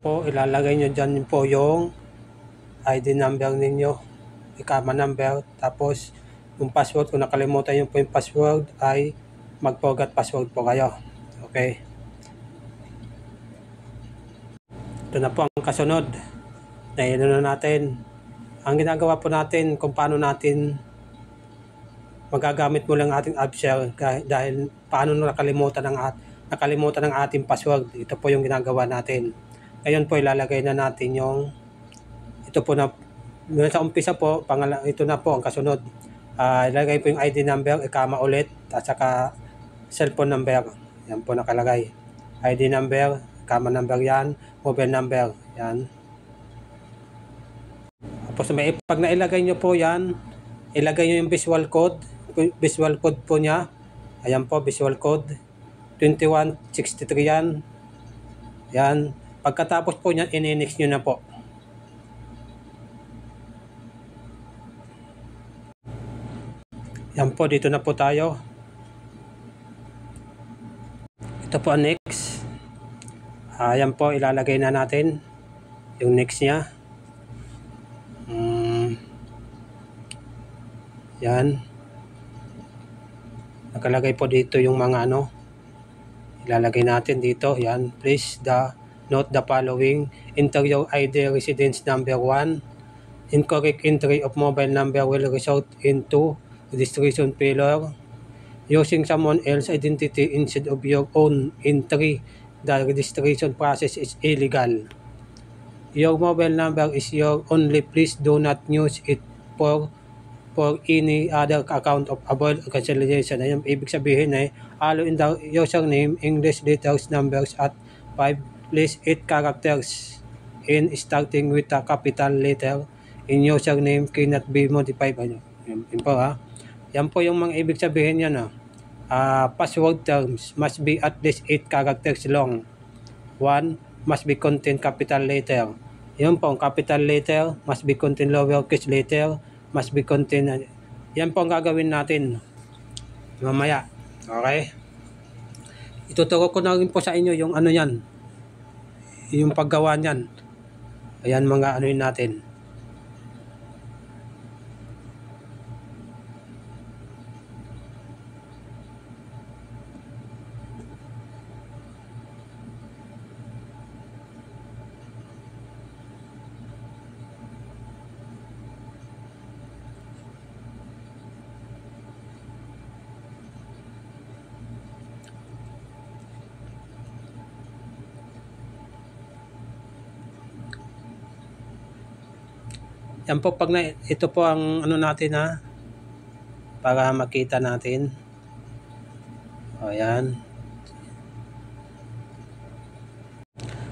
Po, ilalagay nyo dyan po yung ID number ninyo, ikama number, tapos yung password, kung nakalimutan nyo po yung password ay mag-forgot password po kayo. Okay. Ito na po ang kasunod. Naino na natin. Ang ginagawa po natin kung paano natin magagamit mo lang ating AppShare dahil paano nakalimutan ng ating password. Ito po yung ginagawa natin. Ngayon po ilalagay na natin yung ito po na sa umpisa po, ito na po ang kasunod. Ilagay po yung ID number, ikama ulit, at saka cellphone number. Yan po nakalagay. ID number, ikama number yan, mobile number, yan. Tapos pag nailagay nyo po yan, ilagay nyo yung visual code po niya. Ayan po, visual code. 2163 yan. Yan. Pagkatapos po niyan, in-next nyo na po. Yan po, dito na po tayo. Ito po ang next. Yan po, ilalagay na natin yung next niya. Yan. Nakalagay po dito yung mga ilalagay natin dito. Yan. Please note the following. Enter your ID residence number 1. Incorrect entry of mobile number will result into registration failure. Using someone else's identity instead of your own entry, the registration process is illegal. Your mobile number is your only. Please do not use it for any other account of avoid cancellation. Ayun, ibig sabihin follow in the username, English letters, numbers at 5, please 8 characters in starting with a capital letter in username cannot be modified. Yan po Yan po yung mga ibig sabihin yan password terms must be at least 8 characters long. 1 must be contain capital letter. Yan po, capital letter must be contain lowercase letter, must be contain. Yan po ang gagawin natin mamaya. Okay? Ituturo ko na rin po sa inyo yung yan. Yung paggawa niyan. Ayan mga natin. Yan po ito po ang natin para makita natin. Ayan.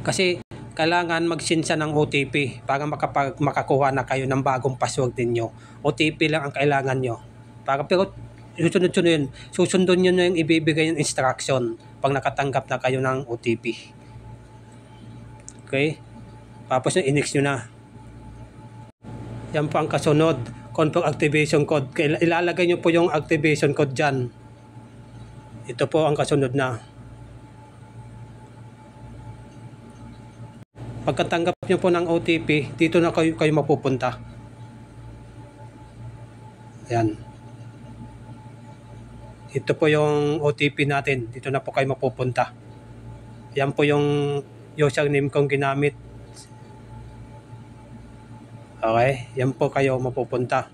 Kasi kailangan mag-send siya ng OTP para makakuha na kayo ng bagong password ninyo. OTP lang ang kailangan nyo. Pero susundin nyo na yung ibibigay ng instruction pag nakatanggap na kayo ng OTP. Okay? Tapos i-next nyo na. Yan po ang kasunod. Confirm activation code. Ilalagay nyo po yung activation code dyan. Ito po ang kasunod na. Pagkatanggap nyo po ng OTP, dito na kayo mapupunta. Ayan. Ito po yung OTP natin. Dito na po kayo mapupunta. Yan po yung username kong ginamit. Okay, yan po kayo mapupunta.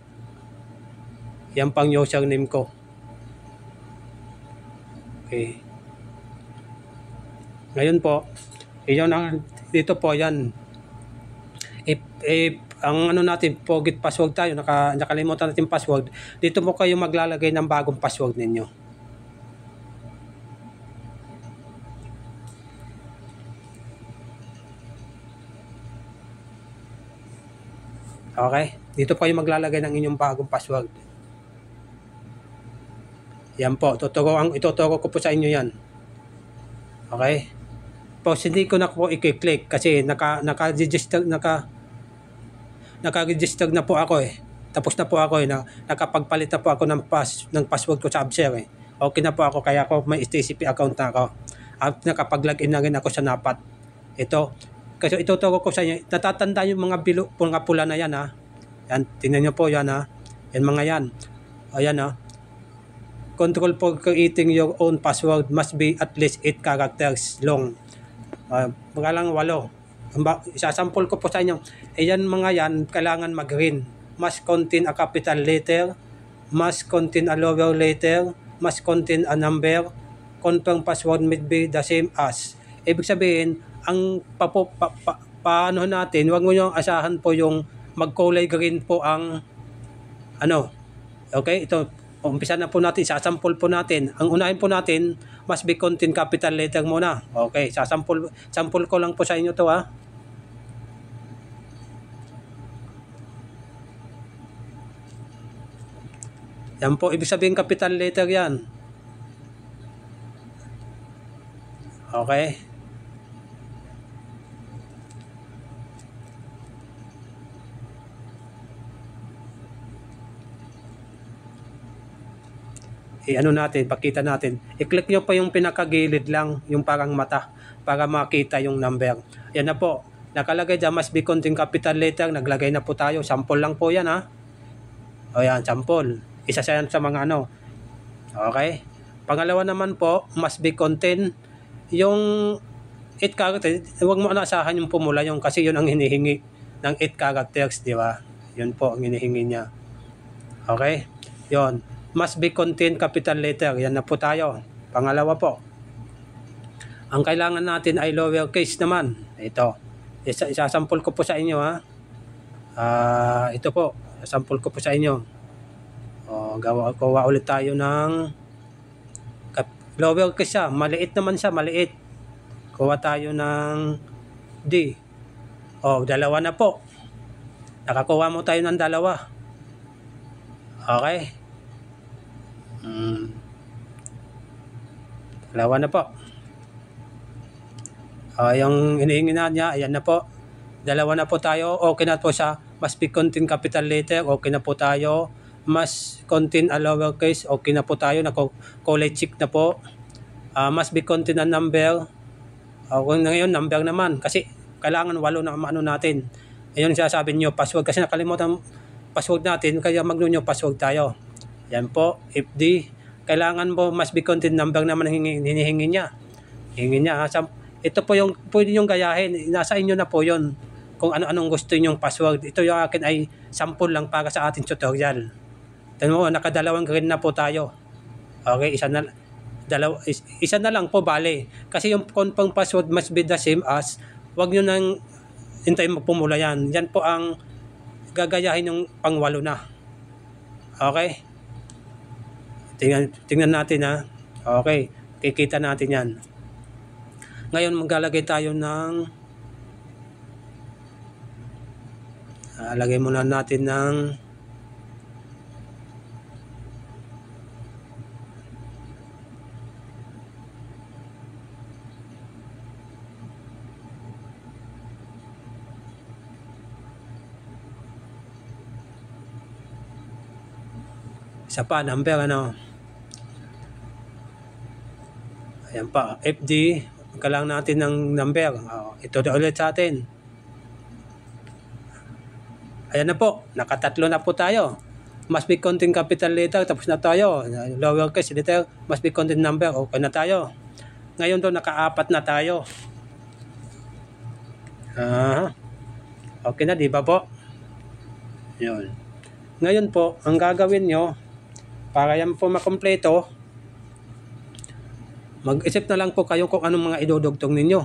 Yan pang username ko. Okay. Ngayon po, dito po yan. If ang natin, forget password tayo, nakalimutan natin password, dito po kayo maglalagay ng bagong password ninyo. Okay? Dito po kayo maglalagay ng inyong bagong password. Yan po. Ituturo ko po sa inyo yan. Okay? Tapos hindi ko na po i-click kasi naka-register na po ako Tapos na po ako nakapagpalit na po ako ng password ko sa AppShare Okay na po ako kaya ako may TCP account na ako. At nakapag-login na rin ako sa NAPAT. Ito, Kasi ituturo ko sa inyo, natatanda yung mga pula na yan ha. Yan, tingnan nyo po yan ha. Yan mga yan. Ayan ha. Control for creating your own password must be at least 8 characters long. Mga lang 8. Isasample ko po sa inyo. Ayan mga yan, kailangan mag-green. Must contain a capital letter, must contain a lower letter, must contain a number, confirm password must be the same as. Ibig sabihin, ang paano natin, huwag mo yung asahan po yung mag-kulay green po ang ano. Okay, ito, umpisa na po natin, sasample po natin. Ang unahin po natin, must be contain capital letter muna. Okay, sample ko lang po sa inyo to ha. Yan po, ibig sabihin capital letter yan. Okay. Ano natin, pakita natin. I-click nyo pa yung pinakagilid lang, yung parang mata, para makita yung number. Yan na po. Nakalagay dyan, must be contain capital letter. Naglagay na po tayo. Sample lang po yan ha. O yan, sample. Isa sa mga ano. Okay. Pangalawa naman po, must be contain yung 8 characters. Huwag mo asahan yung pumula yung kasi yun ang hinihingi ng 8 characters, di ba? Yun po ang hinihingi niya. Okay? Yun. Must be contain capital letter. Yan na po tayo. Pangalawa po. Ang kailangan natin ay lowercase naman. Ito. Isasample ko po sa inyo ha. Ito po. Isasample ko po sa inyo. Gawa ulit tayo ng lowercase siya. Maliit naman siya. Maliit. Kuha tayo ng D. Dalawa na po. Nakakuha mo tayo ng dalawa. Okay. Dalawa na po. Yung hinihingi na niya, ayan na po. Dalawa na po tayo. Okay na po siya. Must be contain capital letter. Okay na po tayo. Must contain a lowercase. Okay na po tayo. Kulay check na po. Must be contain a number. Ngayon, number naman. Kasi kailangan 8 na ano natin. Ayun yung sinasabi nyo, password. Kasi nakalimutan password natin. Kaya mag-new password tayo. Yan po, FD. Kailangan mo must be contain number naman hinihingi niya. Hingi niya. Ito po yung pwede nyo gayahin. Nasa inyo na po yun. Kung ano-anong gusto nyong password. Ito yung akin ay sample lang para sa ating tutorial. Tignan mo, nakadalawang green na po tayo. Okay, isa na lang po bale. Kasi yung confirm password must be the same as, wag nyo nang hintayin magpumula yan. Yan po ang gagayahin yung pang-8 na. Okay? Tingnan natin ha. Okay, kikita natin yan. Ngayon maglalagay tayo ng lagay muna natin ng isa pa, number ano. Ayan pa, FD. Kailangan natin ng number. Ito na ulit sa atin. Ayan na po. Nakatatlo na po tayo. Must be contain capital letter. Tapos na tayo. Lowercase letter. Must be contain number. Okay na tayo. Ngayon to naka-4 na tayo. Okay na, di ba po? Yun. Ngayon po, ang gagawin nyo, para yan po makompleto, mag-isip na lang po kayo kung anong mga idudugtong ninyo.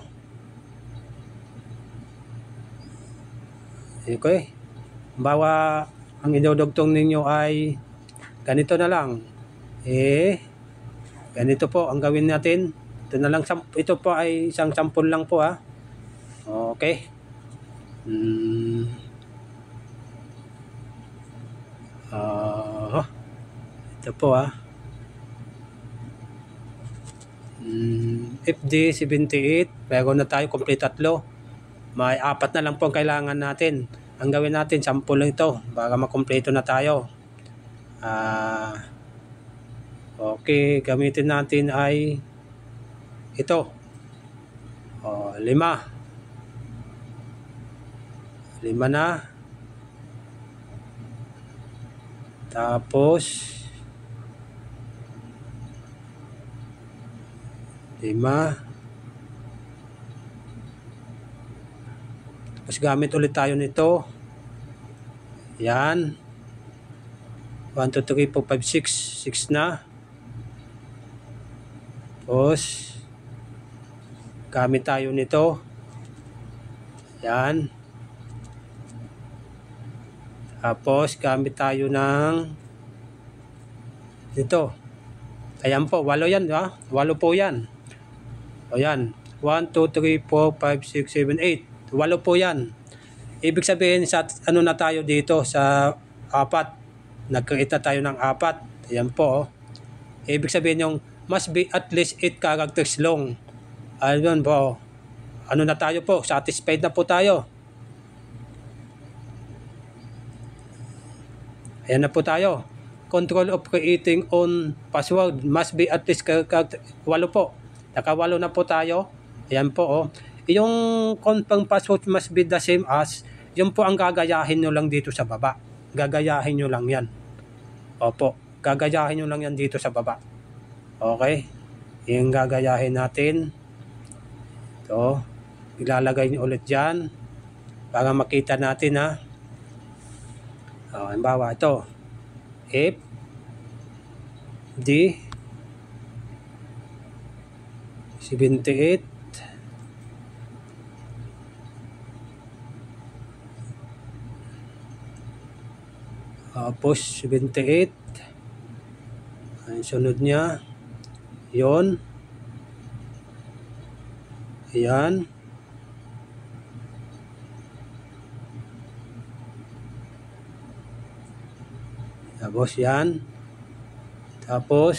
Okay. Bawa ang idudugtong ninyo ay ganito na lang. Ganito po ang gawin natin. Ito na lang, ito po ay isang sample lang po ha. Okay. Ito po FD 78, meron na tayo complete 3. May 4 na lang po ang kailangan natin. Ang gawin natin, sample lang ito para makompleto na tayo. Okay, gamitin natin ay ito. 5. 5 na. Tapos 5. Tapos gamit ulit tayo nito. Yan. 1, 2, 3, 4, 5, 6. 6 na. Tapos gamit tayo nito. Yan. Tapos gamit tayo ng dito. Ayan po, 8 yan, ha? 8 po yan. O yan, 1, 2, 3, 4, 5, 6, 7, 8. 8 po yan. Ibig sabihin, sa ano na tayo dito, sa 4. Nag-create na tayo ng 4. Ayan po, oh. Ibig sabihin yung must be at least 8 characters long. Ayun po. Ano na tayo po, satisfied na po tayo. Ayan na po tayo. Control of creating own password must be at least 8 po. Naka-8 na po tayo. Ayan po, oh. Yung confirm password must be the same as, yun po ang gagayahin nyo lang dito sa baba. Gagayahin nyo lang yan. Opo, gagayahin nyo lang yan dito sa baba. Okay? Yung gagayahin natin. Ito. Ilalagay nyo ulit dyan. Para makita natin, ha. Halimbawa, ito. F D 78 tapos 78 ang sunod niya yon. Ayan. Tapos yan. Tapos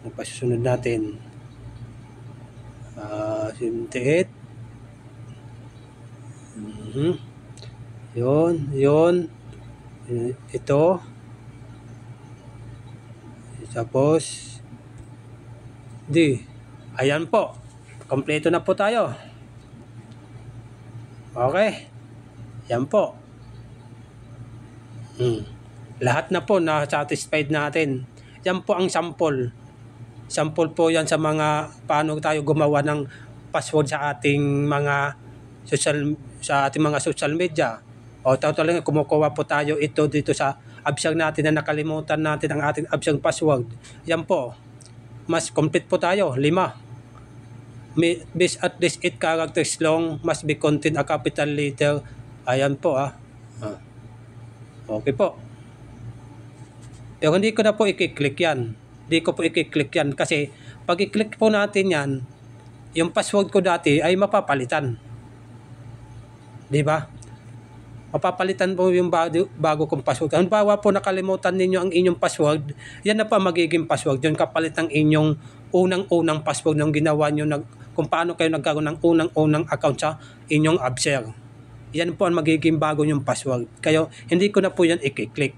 ang pasusunod natin 78. Yun. Ito. Tapos D. Ayan po. Kompleto na po tayo. Okay. Yan po. Lahat na po na satisfied natin. Yan po ang sample. Sample po yan sa mga paano tayo gumawa ng password sa ating mga social media. O talagang kumukuha po tayo ito dito sa absang natin na nakalimutan natin ang ating absang password. Yan po. Mas complete po tayo. 5. This at least 8 characters long must be contain a capital letter. Ayan po, Okay po. Pero hindi ko na po i-click yan. Hindi ko po i-click yan kasi pag i-click po natin yan, yung password ko dati ay mapapalitan. Di ba? Mapapalitan po yung bago kong password. Halimbawa po nakalimutan ninyo ang inyong password, yan na pa magiging password. Yun kapalit ang inyong unang-unang password ng ginawa nyo kung paano kayo nagkaroon ng unang-unang account sa inyong Abshare. Yan po ang magiging bago yung password. Kaya hindi ko na po yan i-click.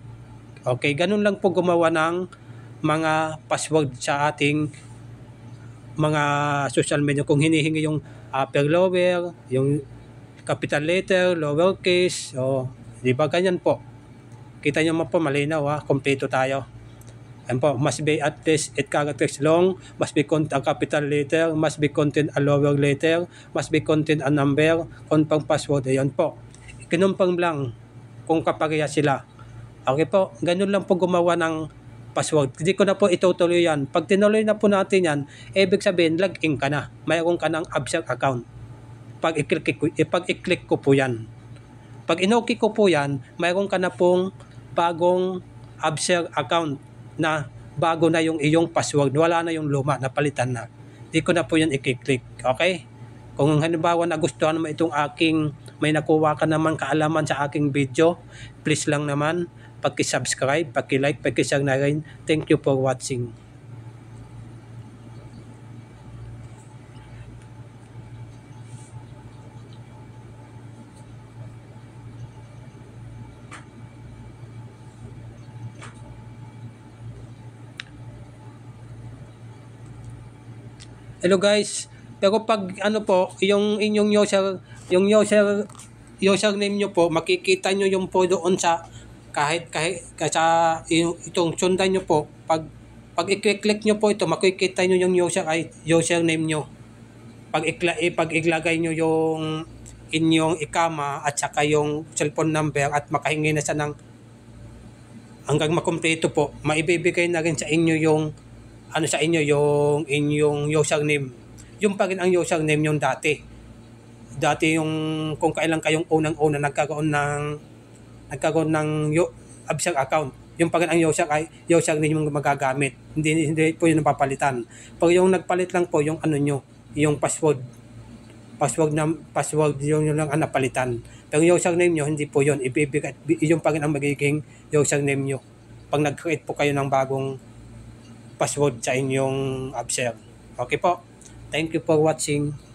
Okay, ganun lang po gumawa ng mga password sa ating mga social media. Kung hinihingi yung upper lower, yung capital letter, lower case, di ba ganyan po. Kita nyo po malinaw, kompleto tayo. Ayan po, must be at least 8 characters long, must be contain a capital letter, must be contain a lower letter, must be contain a number, confirm password. Ayan po. Kinumpang lang kung kapareha sila. Okay po, ganun lang po gumawa ng password. Hindi ko na po itutuloy yan. Pag tinuloy na po natin yan, ibig sabihin, log-in ka na. Mayroon ka ng Abshare account. Pag i-click ko po yan. Pag inoki ko po yan, mayroon ka na pong bagong Abshare account na bago na yung iyong password. Wala na yung luma, napalitan na. Hindi ko na po yan i-click. Okay? Kung halimbawa nagustuhan naman itong may nakuha ka naman kaalaman sa aking video, please lang naman, paki-subscribe, paki-like, paki-share na rin. Thank you for watching. Hello guys, pero pag ano po, yung inyong user username nyo po, makikita nyo yung po doon sa kahit sa itong sundan nyo po, pag i-click nyo po ito, makikita nyo yung username nyo. Pag ilagay nyo yung inyong ikama at saka yung cellphone number at makahingi na siya ng hanggang makumpleto po, maibibigay na rin sa inyo yung sa inyo yung inyong username. Yung pa rin ang username yung dati yung kung kailan kayong unang-una nagkaroon ng Upsell account, yung pa rin ang username yung magagamit, hindi po yung napapalitan. Pero yung nagpalit lang po yung nyo, yung password yung lang ang napalitan. Pero yung username nyo, hindi po yun, ibibigay, yung pa rin ang magiging username nyo pag nag-create po kayo ng bagong password sa inyong Upsell. Okay po, thank you for watching.